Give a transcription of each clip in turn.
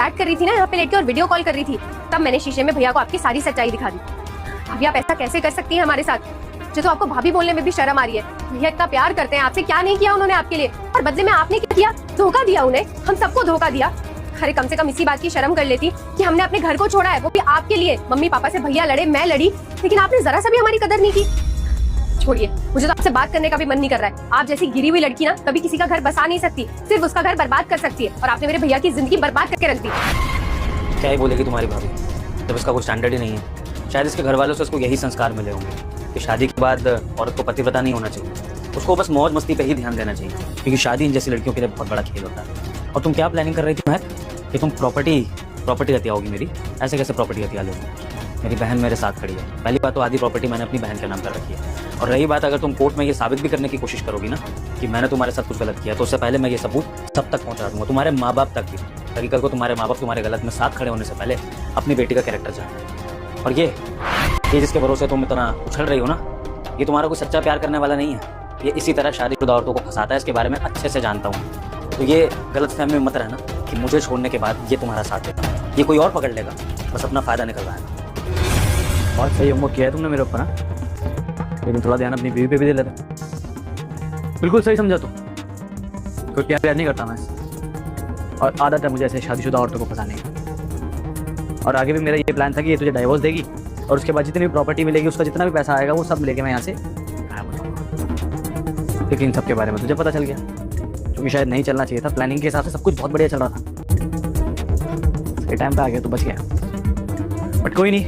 Chat कर रही थी ना यहाँ पे लेट के और वीडियो कॉल कर रही थी, तब मैंने शीशे में भैया को आपकी सारी सच्चाई दिखा दी। अभी आप ऐसा कैसे कर सकती हैं हमारे साथ, जो तो आपको भाभी बोलने में भी शर्म आ रही है। भैया इतना प्यार करते हैं आपसे, क्या नहीं किया उन्होंने आपके लिए, और बदले में आपने क्या किया? धोखा दिया उन्हें, हम सबको धोखा दिया। अरे कम से कम इसी बात की शर्म कर लेती कि हमने अपने घर को छोड़ा है, वो भी आपके लिए। मम्मी पापा से भैया लड़े, मैं लड़ी, लेकिन आपने जरा सा भी हमारी कदर नहीं की। छोड़िए, मुझे तो आपसे बात करने का भी मन नहीं कर रहा है। आप जैसी गिरी हुई लड़की ना कभी किसी का घर बसा नहीं सकती, सिर्फ उसका घर बर्बाद कर सकती है, और आपने मेरे भैया की जिंदगी बर्बाद करके रख दी। क्या ही बोलेगी तुम्हारी भाभी, जब इसका कोई स्टैंडर्ड ही नहीं है। शायद इसके घर वालों से उसको यही संस्कार मिले होंगे कि शादी के बाद औरत को पतिव्रता नहीं होना चाहिए, उसको बस मौज मस्ती पे ही ध्यान देना चाहिए, क्योंकि शादी इन जैसी लड़कियों के लिए बहुत बड़ा खेल होता है। और तुम क्या प्लानिंग कर रही थी महक, कि तुम प्रॉपर्टी हत्या होगी मेरी? ऐसे कैसे प्रॉपर्टी हत्या लोगी? मेरी बहन मेरे साथ खड़ी है। पहली बात तो आधी प्रॉपर्टी मैंने अपनी बहन के नाम कर रखी है, और रही बात अगर तुम कोर्ट में ये साबित भी करने की कोशिश करोगी ना कि मैंने तुम्हारे साथ कुछ गलत किया, तो उससे पहले मैं ये सबूत सब तक पहुंचा दूंगा, तुम्हारे माँ बाप तक भी, ताकि कल को तुम्हारे माँ बाप तुम्हारे गलत में साथ खड़े होने से पहले अपनी बेटी का कैरेक्टर जाने। और ये जिसके भरोसे तुम इतना उछल रही हो ना, ये तुम्हारा कोई सच्चा प्यार करने वाला नहीं है। ये इसी तरह शादीशुदा औरतों को फंसाता है, इसके बारे में अच्छे से जानता हूँ। तो ये गलतफहमी में मत रहना कि मुझे छोड़ने के बाद ये तुम्हारा साथ देता है। ये कोई और पकड़ लेगा, बस अपना फायदा निकलवाएगा। बहुत सही होमवर्क किया है तुमने मेरे ऊपर, लेकिन थोड़ा ध्यान अपनी बीवी पे भी दे लेता। बिल्कुल सही समझा तुम, कोई प्यार नहीं करता मैं, और आदत है मुझे ऐसे शादीशुदा औरतों को फंसाने की। और आगे भी मेरा ये प्लान था कि ये तुझे डाइवोर्स देगी, और उसके बाद जितनी भी प्रॉपर्टी मिलेगी, उसका जितना भी पैसा आएगा, वो सब लेके मैं यहाँ से गायब हो जाऊंगा। लेकिन इन सब के बारे में तुझे पता चल गया, क्योंकि शायद नहीं चलना चाहिए था। प्लानिंग के हिसाब से सब कुछ बहुत बढ़िया चल रहा था, सही टाइम पे आ गया तो बच गया। बट कोई नहीं,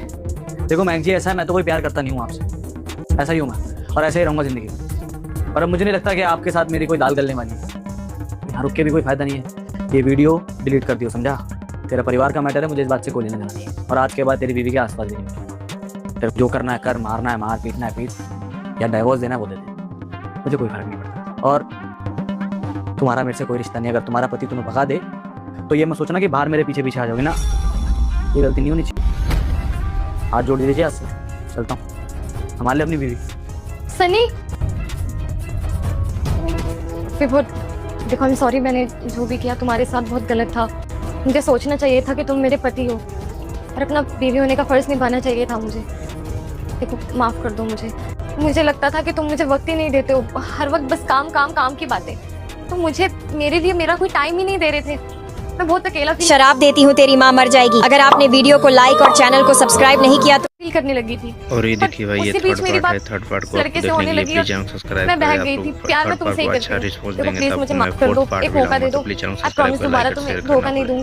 देखो मैक जी, ऐसा है, मैं तो कोई प्यार करता नहीं हूँ आपसे, ऐसा ही हूँ मैं, और ऐसे ही रहूँगा जिंदगी में। और अब मुझे नहीं लगता कि आपके साथ मेरी कोई दाल गलने वाली है। यहाँ रुक के भी कोई फायदा नहीं है, ये वीडियो डिलीट कर दियो, समझा? तेरा परिवार का मैटर है, मुझे इस बात से कोई लेना देना नहीं है। और आज के बाद तेरी बीवी के आसपास भी नहीं। तेरे जो करना है कर, मारना है मार, पीटना है पीट, या डाइवोर्स देना है वो दे दे, मुझे कोई फर्क नहीं पड़ता। और तुम्हारा मेरे से कोई रिश्ता नहीं। अगर तुम्हारा पति तुम्हें भगा दे तो ये मत सोचना कि बाहर मेरे पीछे पीछे आ जाओगे ना, ये गलती नहीं होनी चाहिए। हाथ जोड़ दीजिए, आज से चलता हूँ, संभाल ले अपनी बीवी। सनी, विभुत, देखो आई एम सॉरी, मैंने जो भी किया तुम्हारे साथ बहुत गलत था। मुझे सोचना चाहिए था कि तुम मेरे पति हो, और अपना बीवी होने का फर्ज निभाना चाहिए था मुझे। देखो माफ कर दो मुझे लगता था कि तुम मुझे वक्त ही नहीं देते हो, हर वक्त बस काम काम काम की बातें। तो मुझे मेरे लिए मेरा कोई टाइम ही नहीं दे रहे थे, मैं बहुत अकेला फील। शराब देती हूँ तेरी माँ मर जाएगी। अगर आपने वीडियो को लाइक और चैनल को सब्सक्राइब नहीं किया तो फील करने लगी थी। और ये देखिए भाई, ये थर्ड पार्ट को लड़के से होने लगी, मैं बहक गई थी। प्यार में तुमसे ही करती हूँ, प्लीज मुझे माफ कर दो, एक मौका दे दो। आई प्रॉमिस दोबारा तुम्हें धोखा नहीं दूंगी।